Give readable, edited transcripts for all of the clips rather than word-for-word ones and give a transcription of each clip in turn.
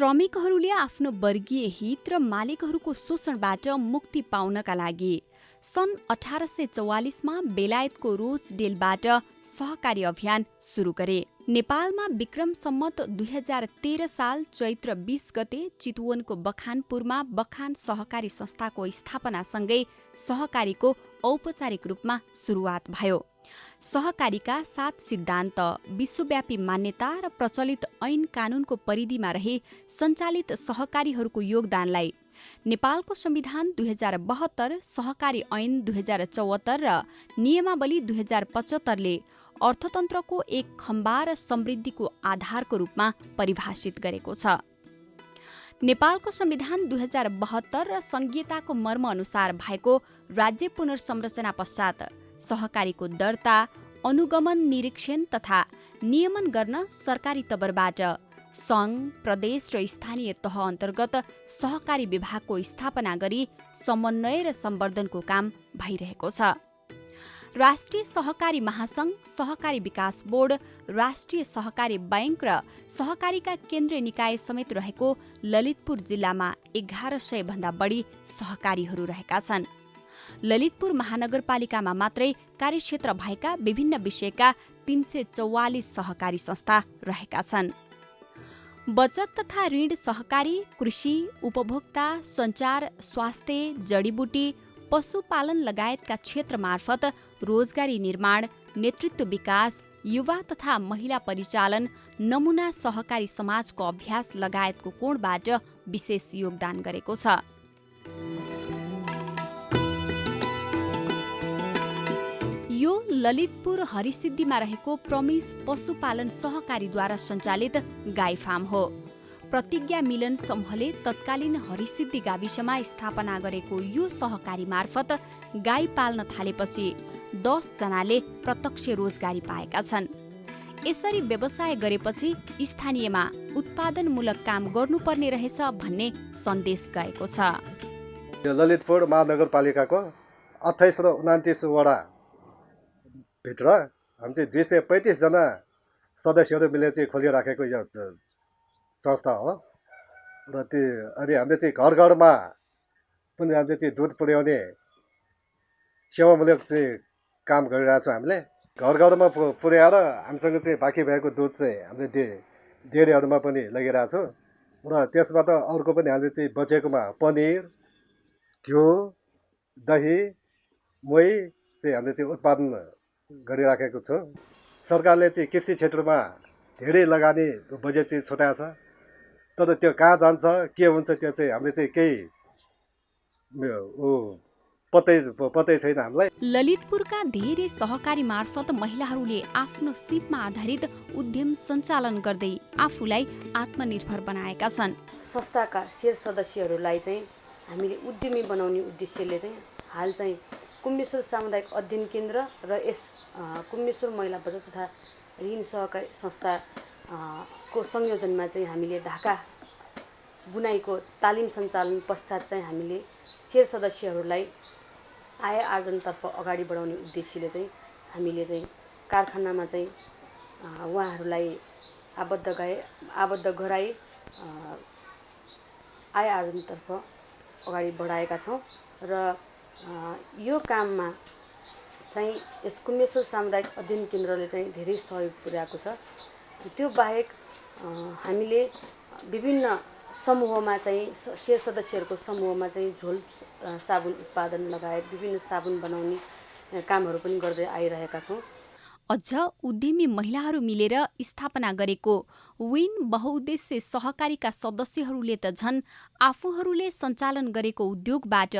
श्रमिकहरूले आफ्नो वर्गीय हित र मालिकहरूको शोषणबाट मुक्ति पाउनका लागि सन् 1844मा बेलायतको रोचडेलबाट सहकारी अभियान सुरु गरे। नेपालमा विक्रम सम्मत 2013 साल चैत्र 20 गते चितवनको बखानपुरमा बखान सहकारी संस्थाको स्थापनासँगै सहकारीको औपचारिक रूपमा सुरुवात भयो। सहकारीका 7 सिद्धान्त विश्वव्यापी मान्यता र प्रचलित ऐन कानूनको परिधिमा रही सञ्चालित सहकारीहरूको योगदानलाई नेपालको संविधान 2072, सहकारी ऐन 2074 र नियमावली 2075ले अर्थतन्त्रको एक खम्बा र समृद्धिको आधारको रूपमा परिभाषित गरेको छ। नेपालको संविधान 2072 र संघीयताको मर्म अनुसार भएको राज्य पुनर्संरचना पश्चात सहकारीको दर्ता, अनुगमन, निरीक्षण तथा नियमन गर्न सरकारी तवरबाट सङ्घ, प्रदेश र स्थानीय तह अन्तर्गत सहकारी विभागको स्थापना गरी समन्वय र सम्वर्धनको काम भइरहेको छ। राष्ट्रिय सहकारी महासङ्घ, सहकारी विकास बोर्ड, राष्ट्रिय सहकारी बैंक र सहकारीका केन्द्रीय निकाय समेत रहेको ललितपुर जिल्लामा 1100 भन्दा बढी सहकारीहरू रहेका छन्। ललितपुर महानगरपालिकामा मात्रै कार्यक्षेत्र भएका विभिन्न विषयका 344 सहकारी संस्था रहेका छन्। बचत तथा ऋण सहकारी, कृषि, उपभोक्ता, सञ्चार, स्वास्थ्य, जडीबुटी, पशुपालन लगायतका क्षेत्र मार्फत रोजगारी निर्माण, नेतृत्व विकास, युवा तथा महिला परिचालन, नमुना सहकारी समाजको अभ्यास लगायतको कोणबाट विशेष योगदान गरेको छ। यो ललितपुर हरिसिद्धिमा रहेको प्रमिस पशुपालन सहकारीद्वारा सञ्चालित गाई फार्म हो। प्रतिज्ञा मिलन समूहले तत्कालीन हरिसिद्धि गाविसमा स्थापना गरेको यो सहकारी मार्फत गाई पाल्न थालेपछि 10 जनाले प्रत्यक्ष रोजगारी पाएका छन्। यसरी व्यवसाय गरेपछि स्थानीयमा उत्पादनमूलक काम गर्नुपर्ने रहेछ भन्ने सन्देश गएको छ। ललितपुर महानगरपालिकाको 28 र 29 वडा भित्र हामी चाहिँ 235 जना सदस्यहरू मिलेर चाहिँ खोलिराखेको यो संस्था हो र अनि हामीले चाहिँ घर घरमा पनि हामीले चाहिँ दुध पुर्याउने सेवामूलक चाहिँ काम गरिरहेको छौँ। हामीले घर घरमा पुर्याएर हामीसँग चाहिँ बाँकी भएको दुध चाहिँ हामीले डेरीहरूमा पनि लगिरहेको छौँ र त्यसबाट अर्को पनि हामीले चाहिँ बचेकोमा पनिर, घिउ, दही, मही चाहिँ हामीले चाहिँ उत्पादन गरिराखेको छु। सरकारले चाहिँ कृषि क्षेत्रमा धेरै लगानी बजेट चाहिँ छुट्याएको छ, तर त्यो कहाँ जान्छ, के हुन्छ त्यो चाहिँ हामीले चाहिँ केही पत्तै छैन हामीलाई। ललितपुरका धेरै सहकारी मार्फत महिलाहरूले आफ्नो सिपमा आधारित उद्यम सञ्चालन गर्दै आफूलाई आत्मनिर्भर बनाएका छन्। संस्थाका शेयर सदस्यहरूलाई चाहिँ हामीले उद्यमी बनाउने उद्देश्यले चाहिँ हाल चाहिँ कुम्मेश्वर सामुदायिक अध्ययन केन्द्र र यस कुम्मेश्वर महिला बचत तथा ऋण सहकारी संस्थाको संयोजनमा चाहिँ हामीले ढाका बुनाईको तालिम सञ्चालन पश्चात चाहिँ हामीले शेयर सदस्यहरूलाई आय आर्जनतर्फ अगाडि बढाउने उद्देश्यले चाहिँ हामीले चाहिँ कारखानामा चाहिँ उहाँहरूलाई आबद्ध गराई आय आर्जनतर्फ अगाडि बढाएका छौँ र यो काममा चाहिँ यस कुम्मेश्वर सामुदायिक अध्ययन केन्द्रले चाहिँ धेरै सहयोग पुर्याएको छ। त्यो बाहेक हामीले विभिन्न समूहमा चाहिँ शेयर सदस्यहरूको समूहमा चाहिँ झोल साबुन उत्पादन लगायत विभिन्न साबुन बनाउने कामहरू पनि गर्दै आइरहेका छौँ। अझ उद्यमी महिलाहरू मिलेर स्थापना गरेको विन बहुउद्देश्य सहकारीका सदस्यहरूले त झन् आफूहरूले सञ्चालन गरेको उद्योगबाट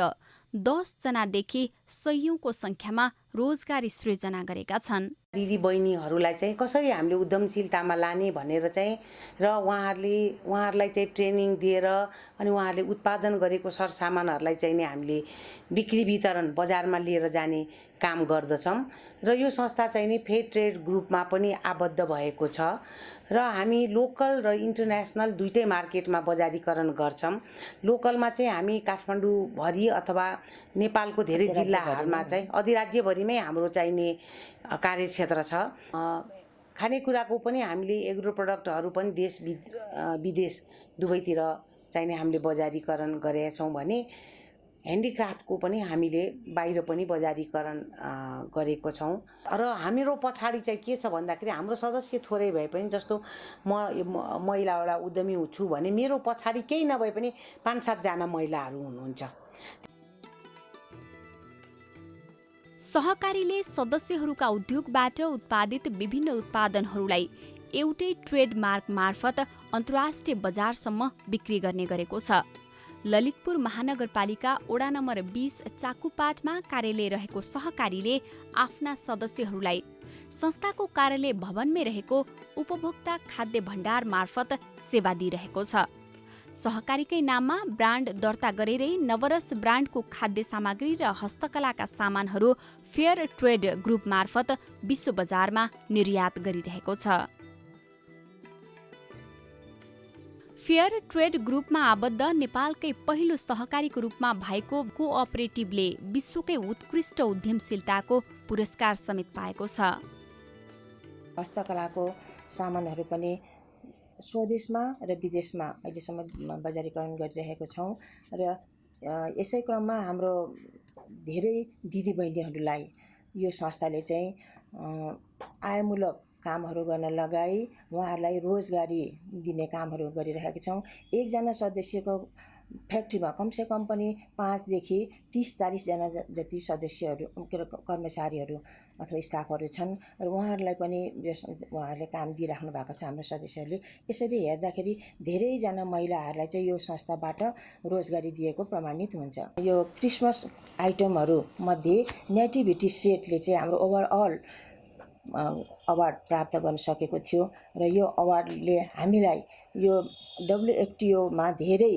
10 जनादेखि सयौंको संख्यामा रोजगारी सृजना गरेका छन्। दिदी बहिनीहरूलाई चाहिँ कसरी हामीले उद्यमशीलतामा लाने भनेर चाहिँ र उहाँहरूलाई चाहिँ ट्रेनिङ दिएर अनि उहाँहरूले उत्पादन गरेको सरसामानहरूलाई चाहिँ नि हामीले बिक्री वितरण बजारमा लिएर जाने काम गर्दछौँ र यो संस्था चाहिँ नि फेयर ट्रेड ग्रुपमा पनि आबद्ध भएको छ र हामी लोकल र इन्टरनेसनल दुईटै मार्केटमा बजारीकरण गर्छौँ। लोकलमा चाहिँ हामी काठमाडौँ भरि अथवा नेपालको धेरै जिल्लाहरूमा चाहिँ अधिराज्यभरिमै हाम्रो चाहिने कार्यक्षेत्र छ। खानेकुराको पनि हामीले एग्रो प्रडक्टहरू पनि देश विदेश दुवैतिर चाहिने हामीले बजारीकरण गरेका छौँ भने ह्यान्डिक्राफ्टको पनि हामीले बाहिर पनि बजारीकरण गरेको छौँ। र हाम्रो पछाडि चाहिँ के छ भन्दाखेरि हाम्रो सदस्य थोरै भए पनि जस्तो म महिला एउटा उद्यमी छु भने मेरो पछाडि केही नभए पनि 5-7 जना महिलाहरू हुनुहुन्छ। सहकारीले सदस्यहरूका उद्योगबाट उत्पादित विभिन्न उत्पादनहरूलाई एउटै ट्रेडमार्क मार्फत अन्तर्राष्ट्रिय बजारसम्म बिक्री गर्ने गरेको छ। ललितपुर महानगरपालिका वडा नम्बर 20 चाकुपाटमा कार्यालय रहेको सहकारीले आफ्ना सदस्यहरूलाई संस्थाको कार्यालय भवनमै रहेको उपभोक्ता खाद्य भण्डार मार्फत सेवा दिइरहेको छ। सहकारीकै नाममा ब्रान्ड दर्ता गरेरै नवरस ब्रान्डको खाद्य सामग्री र हस्तकलाका सामानहरू फेयर ट्रेड ग्रुप मार्फत विश्व बजारमा निर्यात गरिरहेको छ। फेयर ट्रेड ग्रुपमा आबद्ध नेपालकै पहिलो सहकारीको रूपमा भएको कोअपरेटिभले विश्वकै उत्कृष्ट उद्यमशीलताको पुरस्कार समेत पाएको छ। हस्तकलाको सामानहरू पनि स्वदेशमा र विदेशमा अहिलेसम्म बजारीकरण गरिरहेको छौँ र यसै क्रममा हाम्रो धेरै दिदीबहिनीहरूलाई यो संस्थाले चाहिँ आयमूलक कामहरू गर्न लगाई उहाँहरूलाई रोजगारी दिने कामहरू गरिरहेका छौँ। एकजना सदस्यको फ्याक्ट्रीमा कमसेकम पनि 5 देखि 30-40 जना जति सदस्यहरू कर्मचारीहरू अथवा स्टाफहरू छन् र उहाँहरूलाई पनि उहाँहरूले काम दिइराख्नु भएको छ हाम्रो सदस्यहरूले। यसरी हेर्दाखेरि धेरैजना महिलाहरूलाई चाहिँ यो संस्थाबाट रोजगारी दिएको प्रमाणित हुन्छ। यो क्रिसमस आइटमहरू मध्ये नेटिभिटी सेटले चाहिँ हाम्रो ओभरअल अवार्ड प्राप्त गर्न सकेको थियो र यो अवार्डले हामीलाई यो WFTOमा धेरै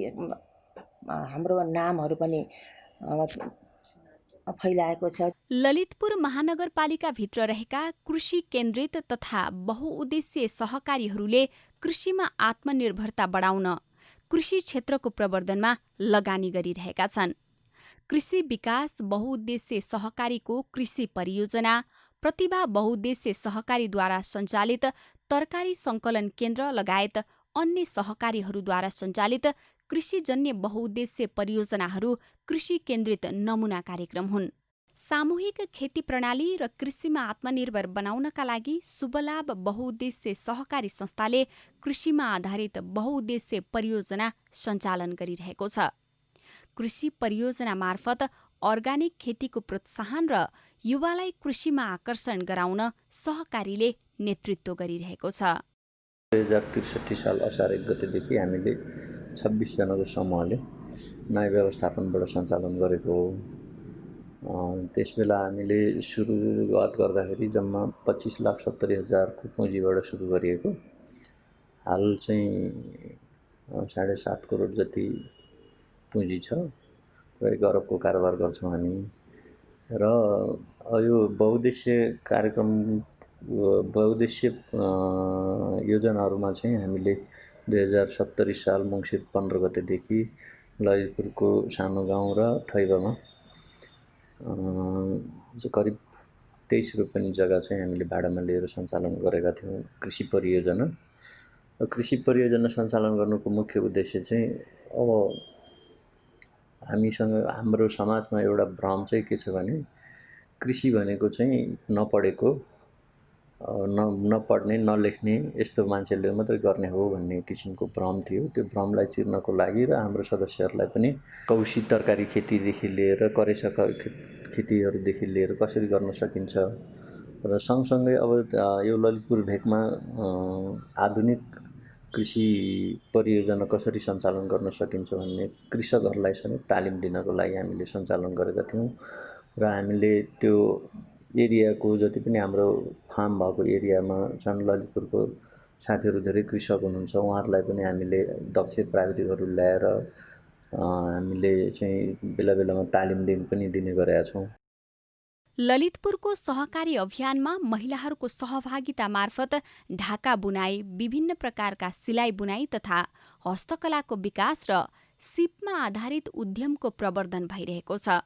हाम्रो नामहरू पनि फैलाएको छ। ललितपुर महानगरपालिकाभित्र रहेका कृषि केन्द्रित तथा बहुउद्देश्य सहकारीहरूले कृषिमा आत्मनिर्भरता बढाउन कृषि क्षेत्रको प्रवर्धनमा लगानी गरिरहेका छन्। कृषि विकास बहुउद्देश्य सहकारीको कृषि परियोजना, प्रतिभा बहुउद्देश्य सहकारीद्वारा सञ्चालित तरकारी सङ्कलन केन्द्र लगायत अन्य सहकारीहरूद्वारा सञ्चालित कृषिजन्य बहुउद्देश्य परियोजनाहरू कृषि केन्द्रित नमुना कार्यक्रम हुन्। सामूहिक खेती प्रणाली र कृषिमा आत्मनिर्भर बनाउनका लागि शुभलाभ बहुउद्देश्य सहकारी संस्थाले कृषिमा आधारित बहुउद्देश्य परियोजना सञ्चालन गरिरहेको छ। कृषि परियोजना मार्फत अर्गानिक खेतीको प्रोत्साहन र युवालाई कृषिमा आकर्षण गराउन सहकारीले नेतृत्व गरिरहेको छ। 2063 साल असार 1 गतेदेखि हामीले 26 जनाको समूहले नयाँ व्यवस्थापनबाट सञ्चालन गरेको हो। त्यसबेला हामीले सुरुवात गर्दाखेरि जम्मा 25,70,000 को पुँजीबाट सुरु गरिएको। हाल चाहिँ 7.5 करोड जति पुँजी छ र 1 अरबको कारोबार गर्छौँ हामी। र यो बहुउद्देश्य कार्यक्रम बहुउद्देश्य योजनाहरूमा चाहिँ हामीले 2070 साल मङ्सिर 15 गतेदेखि ललितपुरको सानो गाउँ र ठैबामा करिब 23 रोपनी जग्गा चाहिँ हामीले भाडामा लिएर सञ्चालन गरेका थियौँ कृषि परियोजना। र कृषि परियोजना सञ्चालन गर्नुको मुख्य उद्देश्य चाहिँ अब हामीसँग हाम्रो समाजमा एउटा भ्रम चाहिँ के छ भने कृषि भनेको चाहिँ नपढेको नपढ्ने नलेख्ने यस्तो मान्छेले मात्रै गर्ने हो भन्ने किसिमको भ्रम थियो। त्यो भ्रमलाई चिर्नको लागि र हाम्रो सदस्यहरूलाई पनि कौशी तरकारी खेतीदेखि लिएर करेसा खेतीहरूदेखि लिएर कसरी गर्न सकिन्छ र सँगसँगै अब यो ललितपुर भेकमा आधुनिक कृषि परियोजना कसरी सञ्चालन गर्न सकिन्छ भन्ने कृषकहरूलाई समेत तालिम दिनको लागि हामीले सञ्चालन गरेका थियौँ। र हामीले त्यो एरियाको जति पनि हाम्रो फार्म भएको एरियामा छन् ललितपुरको साथीहरू धेरै कृषक हुनुहुन्छ, उहाँहरूलाई पनि हामीले दक्ष प्राविधिकहरू ल्याएर हामीले चाहिँ बेला बेलामा तालिम पनि दिने गरेका छौँ। ललितपुरको सहकारी अभियानमा महिलाहरूको सहभागिता मार्फत ढाका बुनाई, विभिन्न प्रकारका सिलाइ बुनाई तथा हस्तकलाको विकास र सिपमा आधारित उद्यमको प्रवर्धन भइरहेको छ।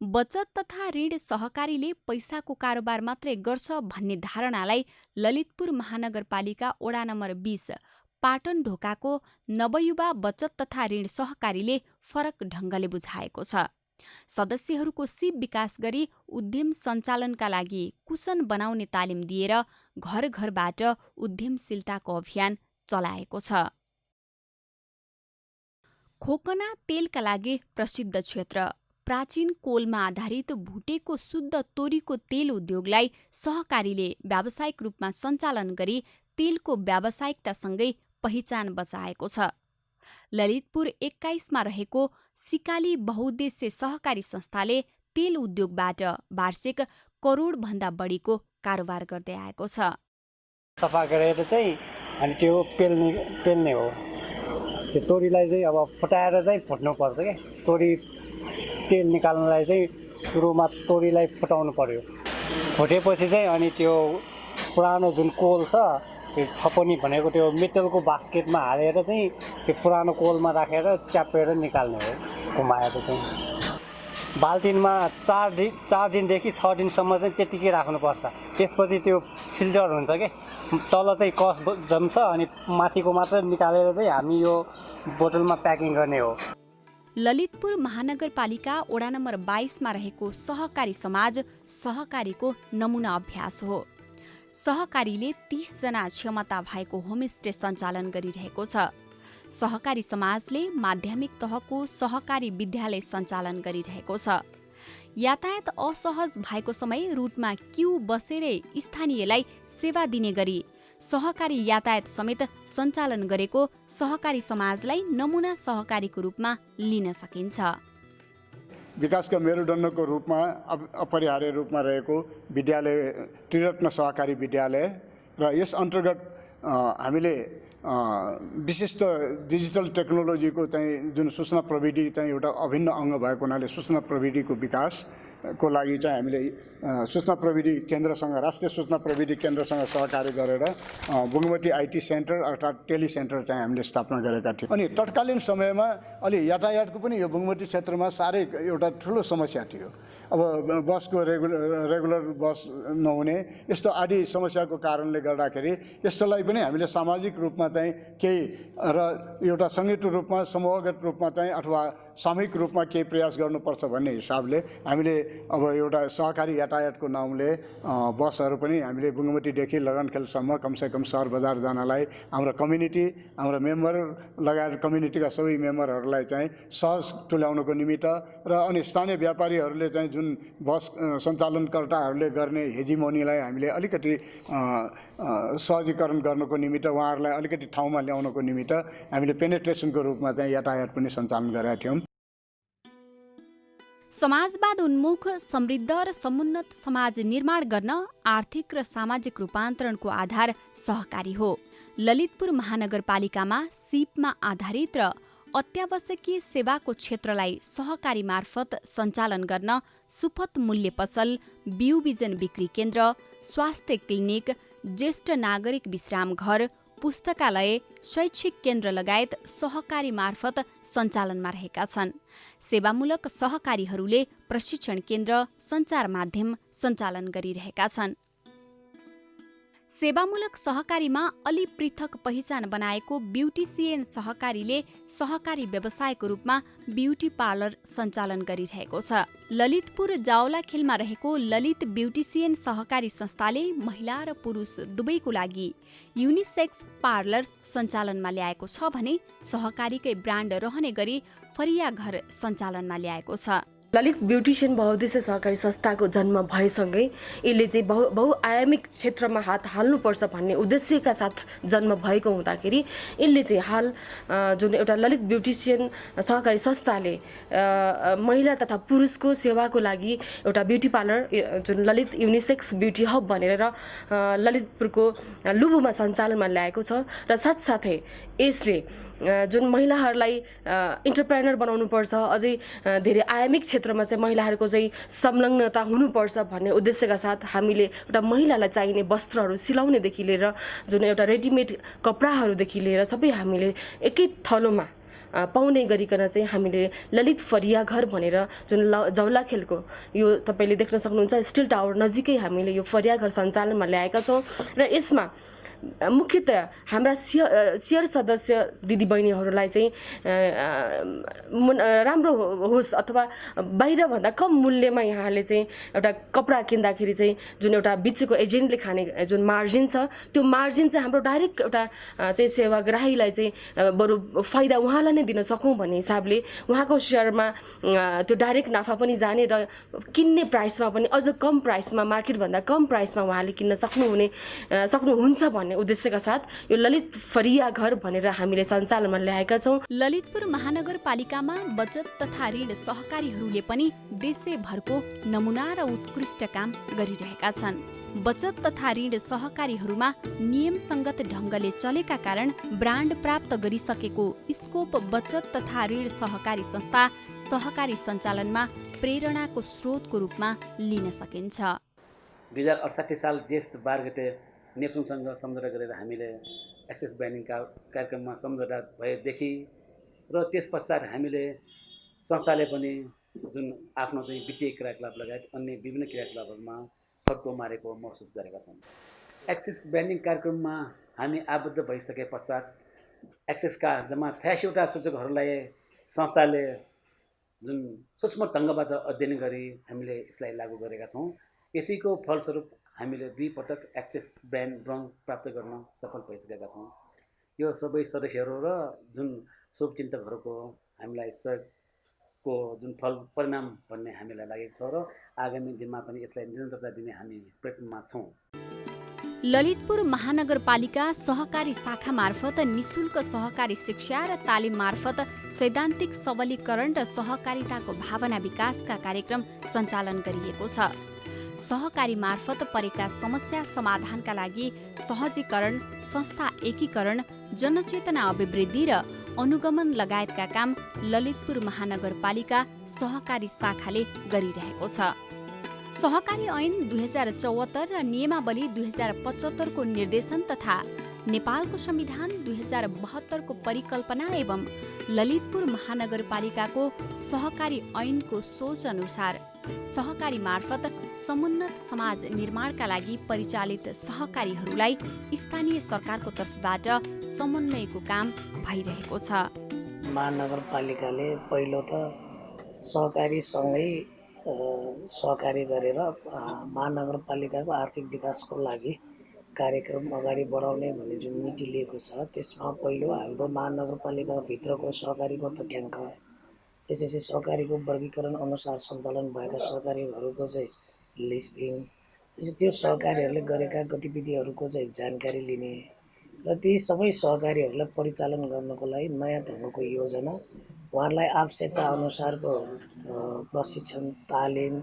बचत तथा ऋण सहकारीले पैसाको कारोबार मात्रै गर्छ भन्ने धारणालाई ललितपुर महानगरपालिका वडा नम्बर 20 पाटन ढोकाको नवयुवा बचत तथा ऋण सहकारीले फरक ढङ्गले बुझाएको छ। सदस्यहरूको सिप विकास गरी उद्यम सञ्चालनका लागि कुशन बनाउने तालिम दिएर घर घरबाट उद्यमशीलताको अभियान चलाएको छ। खोकना तेलका लागि प्रसिद्ध क्षेत्र प्राचीन कोलमा आधारित भुटेको शुद्ध तोरीको तेल उद्योगलाई सहकारीले व्यावसायिक रूपमा सञ्चालन गरी तेलको व्यावसायिकतासँगै पहिचान बचाएको छ। ललितपुर 21 मा रहेको सिकाली बहुद्देश्य सहकारी संस्थाले तेल उद्योगबाट वार्षिक करोडभन्दा बढीको कारोबार गर्दै आएको छ। सफा गरेर चाहिँ अनि त्यो पेल्ने हो। त्यो तोरीलाई चाहिँ अब फुटाएर चाहिँ फुट्नुपर्छ क्या। तोरी तेल निकाल्नलाई चाहिँ सुरुमा तोरीलाई फुटाउनु पर्यो। फुटेपछि चाहिँ अनि त्यो पुरानो जुन कोल छ त्यो छपनी भनेको त्यो मेटलको बास्केटमा हालेर चाहिँ त्यो पुरानो कोलमा राखेर च्यापेर निकाल्ने हो। घुमाएर चाहिँ बाल्टिनमा 4 दिनदेखि 6 दिनसम्म चाहिँ त्यतिकै राख्नुपर्छ। त्यसपछि त्यो फिल्टर हुन्छ के तल चाहिँ कस जम्छ अनि माथिको मात्र निकालेर चाहिँ हामी यो बोतलमा प्याकिङ गर्ने हो। ललितपुर महानगरपालिका वडा नम्बर 22 मा रहेको सहकारी समाज सहकारीको नमुना अभ्यास हो। सहकारीले 30 जना क्षमता भएको होमस्टे सञ्चालन गरिरहेको छ। सहकारी समाजले माध्यमिक तहको सहकारी विद्यालय सञ्चालन गरिरहेको छ। यातायात असहज भएको समय रुटमा क्यू बसेरै स्थानीयलाई सेवा दिने गरी सहकारी यातायात समेत सञ्चालन गरेको सहकारी समाजलाई नमुना सहकारीको रूपमा लिन सकिन्छ। विकासका मेरुदण्डको रूपमा अपरिहार्य रूपमा रहेको विद्यालय त्रिरत्न सहकारी विद्यालय र यस अन्तर्गत हामीले विशिष्ट डिजिटल टेक्नोलोजीको चाहिँ जुन सूचना प्रविधि चाहिँ एउटा अभिन्न अङ्ग भएको हुनाले सूचना प्रविधिको विकासको लागि चाहिँ हामीले सूचना प्रविधि केन्द्रसँग राष्ट्रिय सूचना प्रविधि केन्द्रसँग सहकार्य गरेर बुङमती आइटी सेन्टर अर्थात् टेली सेन्टर चाहिँ हामीले स्थापना गरेका थियौँ। अनि तत्कालीन समयमा अलि यातायातको पनि यो बुङमती क्षेत्रमा साह्रै एउटा ठुलो समस्या थियो। अब बसको रेगुलर बस नहुने यस्तो आदि समस्याको कारणले गर्दाखेरि यस्तोलाई पनि हामीले सामाजिक रूपमा चाहिँ केही र एउटा संयुक्त रूपमा समूहगत रूपमा चाहिँ अथवा सामूहिक रूपमा केही प्रयास गर्नुपर्छ भन्ने हिसाबले हामीले अब एउटा सहकारी यातायातको नाउँले बसहरू पनि हामीले बुङमतीदेखि लगनखेलसम्म कमसेकम सहर बजार जानलाई हाम्रो कम्युनिटी हाम्रो मेम्बर लगायत कम्युनिटीका सबै मेम्बरहरूलाई चाहिँ सहज तुल्याउनको निमित्त र अनि स्थानीय व्यापारीहरूले चाहिँ जुन बस सञ्चालनकर्ताहरूले गर्ने हेजिमोनीलाई हामीले अलिकति सहजीकरण गर्नको निमित्त उहाँहरूलाई अलिकति ठाउँमा ल्याउनको निमित्त हामीले पेनेट्रेसनको रूपमा चाहिँ यातायात पनि सञ्चालन गरेका थियौँ। समाजवाद उन्मुख समृद्ध र समुन्नत समाज निर्माण गर्न आर्थिक र सामाजिक रूपान्तरणको आधार सहकारी हो। ललितपुर महानगरपालिकामा सिपमा आधारित र अत्यावश्यकीय सेवाको क्षेत्रलाई सहकारी मार्फत सञ्चालन गर्न सुपथ मूल्य पसल, बिउ बिजन बिक्री केन्द्र, स्वास्थ्य क्लिनिक, ज्येष्ठ नागरिक विश्राम घर, पुस्तकालय, शैक्षिक केन्द्र लगायत सहकारी मार्फत सञ्चालनमा रहेका छन्। सेवामूलक सहकारीहरूले प्रशिक्षण केन्द्र, सञ्चार माध्यम सञ्चालन गरिरहेका छन्। सेवामूलक सहकारीमा अलि पृथक पहिचान बनाएको ब्युटिसियन सहकारीले सहकारी व्यवसायको रूपमा ब्युटी पार्लर सञ्चालन गरिरहेको छ। ललितपुर जावलाखेलमा रहेको ललित ब्युटिसियन सहकारी संस्थाले महिला र पुरुष दुवैको लागि युनिसेक्स पार्लर सञ्चालनमा ल्याएको छ भने सहकारीकै ब्रान्ड रहने गरी फरिया घर सञ्चालनमा ल्याएको छ। ललित ब्युटिसियन बहुद्देश्य सहकारी संस्थाको जन्म भएसँगै यसले चाहिँ बहुआयामिक क्षेत्रमा हात हाल्नुपर्छ भन्ने उद्देश्यका साथ जन्म भएको हुँदाखेरि यसले चाहिँ हाल जुन एउटा ललित ब्युटिसियन सहकारी संस्थाले महिला तथा पुरुषको सेवाको लागि एउटा ब्युटी पार्लर जुन ललित युनिसेक्स ब्युटी हब भनेर ललितपुरको लुबुमा सञ्चालनमा ल्याएको छ र साथसाथै यसले जुन महिलाहरूलाई इन्टरप्रेनर बनाउनुपर्छ, अझै धेरै आयामिक क्षेत्रमा चाहिँ महिलाहरूको चाहिँ संलग्नता हुनुपर्छ भन्ने उद्देश्यका साथ हामीले एउटा महिलालाई चाहिने वस्त्रहरू सिलाउनेदेखि लिएर जुन एउटा रेडिमेड कपडाहरूदेखि लिएर सबै हामीले एकै थलोमा पाउने गरिकन चाहिँ हामीले ललित फरिया घर भनेर जुन जौलाखेलको यो तपाईँले देख्न सक्नुहुन्छ स्टिल टावर नजिकै हामीले यो फरिया घर सञ्चालनमा ल्याएका छौँ र यसमा मुख्यतया हाम्रा सेयर सदस्य दिदीबहिनीहरूलाई चाहिँ राम्रो होस् अथवा बाहिरभन्दा कम मूल्यमा यहाँले चाहिँ एउटा कपडा किन्दाखेरि चाहिँ जुन एउटा बिचको एजेन्टले खाने जुन मार्जिन छ त्यो मार्जिन चाहिँ हाम्रो डाइरेक्ट एउटा चाहिँ सेवाग्राहीलाई चाहिँ बरु फाइदा उहाँलाई नै दिन सकौँ भन्ने हिसाबले उहाँको सेयरमा त्यो डाइरेक्ट नाफा पनि जाने र किन्ने प्राइसमा पनि अझ कम प्राइसमा मार्केटभन्दा कम प्राइसमा उहाँले किन्न सक्नुहुन्छ भन्ने उद्देश्यका साथ यो ललित फरिया घर भनेर हामीले सञ्चालनमा ल्याएका छौँ। ललितपुर महानगरपालिकामा बचत तथा ऋण सहकारीहरूले पनि देशैभरको नमुना र उत्कृष्ट काम गरिरहेका छन्। बचत तथा ऋण सहकारीहरूमा नियमसङ्गत ढङ्गले चलेका कारण ब्रान्ड प्राप्त गरिसकेको स्कोप बचत तथा ऋण सहकारी संस्था सहकारी सञ्चालनमा प्रेरणाको स्रोतको रूपमा लिन सकिन्छ। 2068 साल ज्येष्ठ 12 गते नेप्सुङसँग सम्झौता गरेर हामीले एक्सेस ब्यान्डिङ कार्यक्रममा सम्झौता भएदेखि र त्यस पश्चात हामीले संस्थाले पनि जुन आफ्नो चाहिँ वित्तीय क्रियाकलाप लगायत अन्य विभिन्न क्रियाकलापहरूमा फड्को मारेको महसुस गरेका छौँ। एक्सेस ब्यान्डिङ कार्यक्रममा हामी आबद्ध भइसके पश्चात एक्सेसका जम्मा 86वटा सूचकहरूलाई संस्थाले जुन सूक्ष्म ढङ्गबाट अध्ययन गरी हामीले यसलाई लागू गरेका छौँ। यसैको फलस्वरूप हामीले 2 पटक एक्सेस ब्रोन्ज प्राप्त गर्न सफल भइसकेका छौँ। यो सबै सदस्यहरू र जुन शुभचिन्तकहरूको हामीलाई सहयोगको जुन फल परिणाम भन्ने हामीलाई लागेको छ र आगामी दिनमा पनि यसलाई निरन्तरता दिने हामी प्रयत्नमा छौँ। ललितपुर महानगरपालिका सहकारी शाखा मार्फत निशुल्क सहकारी शिक्षा र तालिम मार्फत सैद्धान्तिक सबलीकरण र सहकारिताको भावना विकासका कार्यक्रम सञ्चालन गरिएको छ। सहकारी मार्फत परेका समस्या समाधानका लागि सहजीकरण, संस्था एकीकरण, जनचेतना अभिवृद्धि र अनुगमन लगायतका काम ललितपुर महानगरपालिका सहकारी शाखाले गरिरहेको छ। सहकारी ऐन 2074 र नियमावली 2075 को निर्देशन तथा नेपालको संविधान 2072 को परिकल्पना एवं ललितपुर महानगरपालिकाको सहकारी ऐनको सोच अनुसार सहकारी मार्फत समुन्नत समाज निर्माणका लागि परिचालित सहकारीहरूलाई स्थानीय सरकारको तर्फबाट समन्वयको काम भइरहेको छ। महानगरपालिकाले पहिलो त सहकारीसँगै सहकारी गरेर महानगरपालिकाको आर्थिक विकासको लागि कार्यक्रम अगाडि बढाउने भन्ने जुन नीति लिएको छ त्यसमा पहिलो हाम्रो महानगरपालिकाभित्रको सहकारीको तथ्याङ्क, त्यसपछि सहकारीको वर्गीकरण अनुसार सञ्चालन भएका सहकारीहरूको चाहिँ लिस्टिङ, त्यसपछि त्यो सहकारीहरूले गरेका गतिविधिहरूको चाहिँ जानकारी लिने र ती सबै सहकारीहरूलाई परिचालन गर्नको लागि नयाँ ढङ्गको योजना, उहाँहरूलाई आवश्यकता अनुसारको प्रशिक्षण, तालिम,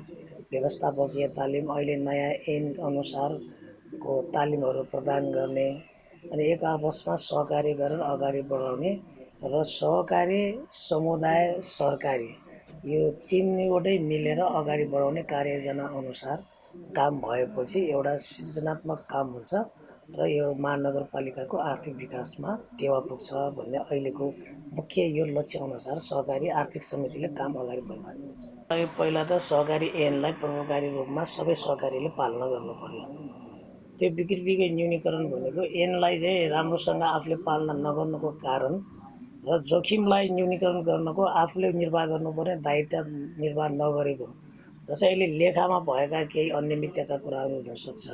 व्यवस्थापकीय तालिम, अहिले नयाँ ऐन अनुसारको तालिमहरू प्रदान गर्ने अनि एक आपसमा सहकारीकरण अगाडि बढाउने र सहकारी, समुदाय, सरकारी यो तीनवटै मिलेर अगाडि बढाउने कार्ययोजना अनुसार काम भएपछि एउटा सृजनात्मक काम हुन्छ र यो महानगरपालिकाको आर्थिक विकासमा टेवा पुग्छ भन्ने अहिलेको मुख्य यो लक्ष्य अनुसार सहकारी आर्थिक समितिले काम अगाडि बढाउनु हुन्छ। पहिला त सहकारी ऐनलाई प्रभावकारी रूपमा सबै सहकारीले पालना गर्नु पर्यो। त्यो विकृतिको न्यूनीकरण भनेको ऐनलाई चाहिँ राम्रोसँग आफूले पालना नगर्नुको कारण र जोखिमलाई न्यूनीकरण गर्नको आफूले निर्वाह गर्नुपर्ने दायित्व निर्वाह नगरेको, जसैले लेखामा भएका केही अनियमितताका कुराहरू हुनसक्छ,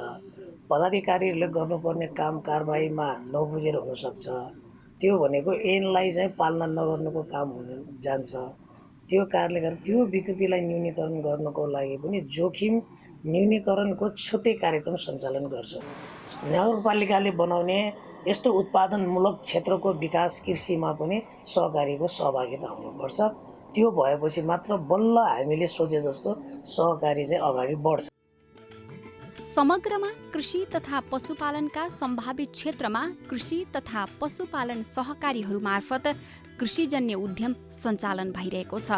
पदाधिकारीहरूले गर्नुपर्ने काम कारबाहीमा नबुझेर हुनसक्छ, त्यो भनेको ऐनलाई चाहिँ पालना नगर्नुको काम हुन जान्छ। त्यो कारणले गर्दा त्यो विकृतिलाई न्यूनीकरण गर्नको लागि पनि जोखिम न्यूनीकरणको छुट्टै कार्यक्रम सञ्चालन गर्छ। नगरपालिकाले बनाउने यस्तो उत्पादनमूलक क्षेत्रको विकास कृषिमा पनि सहकारीको सहभागिता हुनुपर्छ। त्यो भएपछि मात्र बल्ल हामीले सोचे जस्तो सहकारी चाहिँ अगाडि बढ्छ। समग्रमा कृषि तथा पशुपालनका सम्भावित क्षेत्रमा कृषि तथा पशुपालन सहकारीहरू मार्फत कृषिजन्य उद्यम सञ्चालन भइरहेको छ।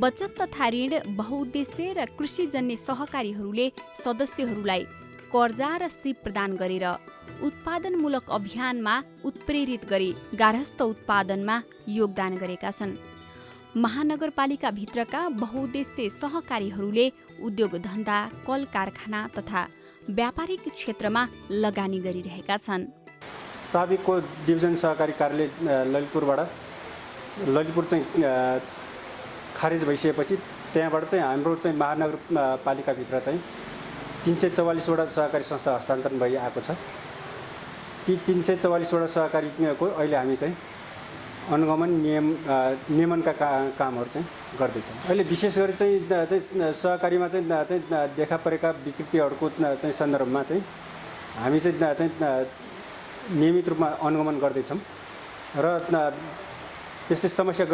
बचत तथा ऋण बहुउद्देश्य र कृषिजन्य सहकारीहरूले सदस्यहरूलाई कर्जा र सिप प्रदान गरेर उत्पादनमूलक अभियानमा उत्प्रेरित गरी गार्हस्थ उत्पादनमा योगदान गरेका छन्। महानगरपालिकाभित्रका बहुउद्देश्य सहकारीहरूले उद्योग धन्दा, कल कारखाना तथा व्यापारिक क्षेत्रमा लगानी गरिरहेका छन्। साबिकको डिभिजन सहकारी कार्यालय ललितपुर चाहिँ खारेज भइसकेपछि त्यहाँबाट चाहिँ हाम्रो चाहिँ महानगरपालिकाभित्र चाहिँ 344वटा सहकारी संस्था हस्तान्तरण भइआएको छ। ती 344वटा सहकारीको अहिले हामी चाहिँ अनुगमन नियमनका कामहरू चाहिँ गर्दैछौँ। अहिले विशेष गरी चाहिँ सहकारीमा चाहिँ देखा परेका विकृतिहरूको चाहिँ सन्दर्भमा चाहिँ हामी चाहिँ नियमित रूपमा अनुगमन गर्दैछौँ र त्यस्तै समस्या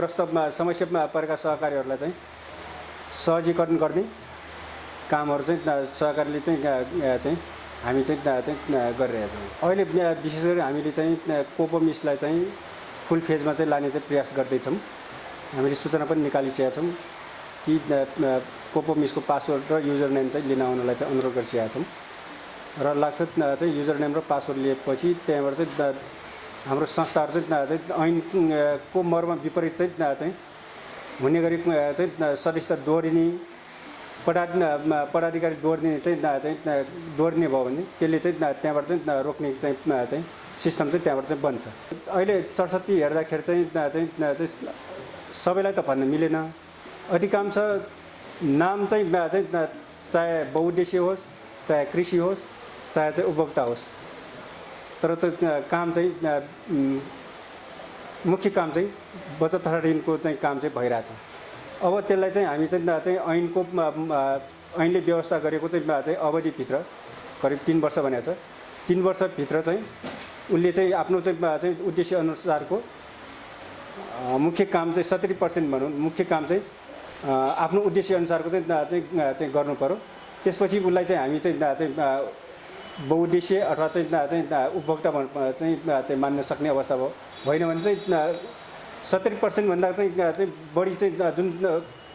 परेका सहकारीहरूलाई चाहिँ सहजीकरण गर्ने कामहरू चाहिँ सहकारीले चाहिँ हामी चाहिँ गरिरहेका छौँ। अहिले विशेष गरी हामीले चाहिँ कोपोमिसलाई चाहिँ फुल फेजमा चाहिँ लाने चाहिँ प्रयास गर्दैछौँ। हामीले सूचना पनि निकालिसकेका छौँ कि कोपोमिसको पासवर्ड र युजर नेम चाहिँ लिन आउनलाई चाहिँ अनुरोध गरिसकेका छौँ र लाग्छ चाहिँ युजर नेम र पासवर्ड लिएपछि त्यहाँबाट चाहिँ हाम्रो संस्थाहरू चाहिँ ऐनको मर्म विपरीत चाहिँ हुने गरी चाहिँ सदस्यता दोहोरिने पदाधिकारी दोहोरिने चाहिँ दोहोरिने भयो भने त्यसले चाहिँ त्यहाँबाट चाहिँ रोक्ने चाहिँ सिस्टम चाहिँ त्यहाँबाट चाहिँ बन्छ। अहिले सरस्वती हेर्दाखेरि चाहिँ सबैलाई त भन्न मिलेन। अधिकांश नाम चाहिँ चाहे बहुउद्देश्य होस्, चाहे कृषि होस्, चाहे चाहिँ उपभोक्ता होस्, तर त्यो काम चाहिँ मुख्य काम चाहिँ बचत तथा ऋणको चाहिँ काम चाहिँ भइरहेछ। अब त्यसलाई चाहिँ हामी चाहिँ ऐनले व्यवस्था गरेको चाहिँ अवधिभित्र करिब 3 वर्ष भनेको छ। 3 वर्षभित्र चाहिँ उसले चाहिँ आफ्नो चाहिँ उद्देश्य अनुसारको मुख्य काम चाहिँ 70% भनौँ, मुख्य काम चाहिँ आफ्नो उद्देश्य अनुसारको चाहिँ गर्नु पर्यो। त्यसपछि उसलाई चाहिँ हामी चाहिँ बहुउद्देश्य अथवा चाहिँ उपभोक्ता चाहिँ मान्न सक्ने अवस्था भयो। होइन भने चाहिँ 70% भन्दा चाहिँ बढी चाहिँ जुन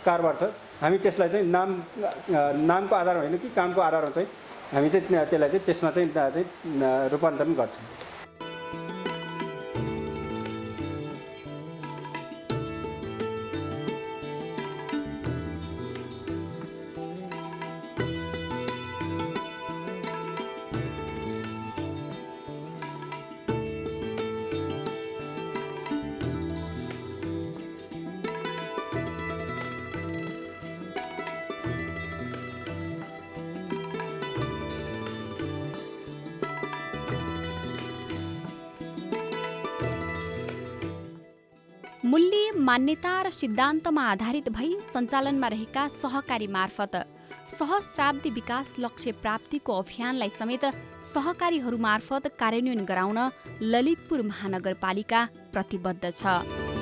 कारोबार छ हामी त्यसलाई चाहिँ नामको आधारमा होइन कि कामको आधारमा चाहिँ हामी चाहिँ त्यसलाई चाहिँ त्यसमा चाहिँ रूपान्तरण गर्छौँ। मूल्य, मान्यता र सिद्धान्तमा आधारित भई सञ्चालनमा रहेका सहकारी मार्फत सहस्राब्दी विकास लक्ष्य प्राप्तिको अभियानलाई समेत सहकारीहरू मार्फत कार्यान्वयन गराउन ललितपुर महानगरपालिका प्रतिबद्ध छ।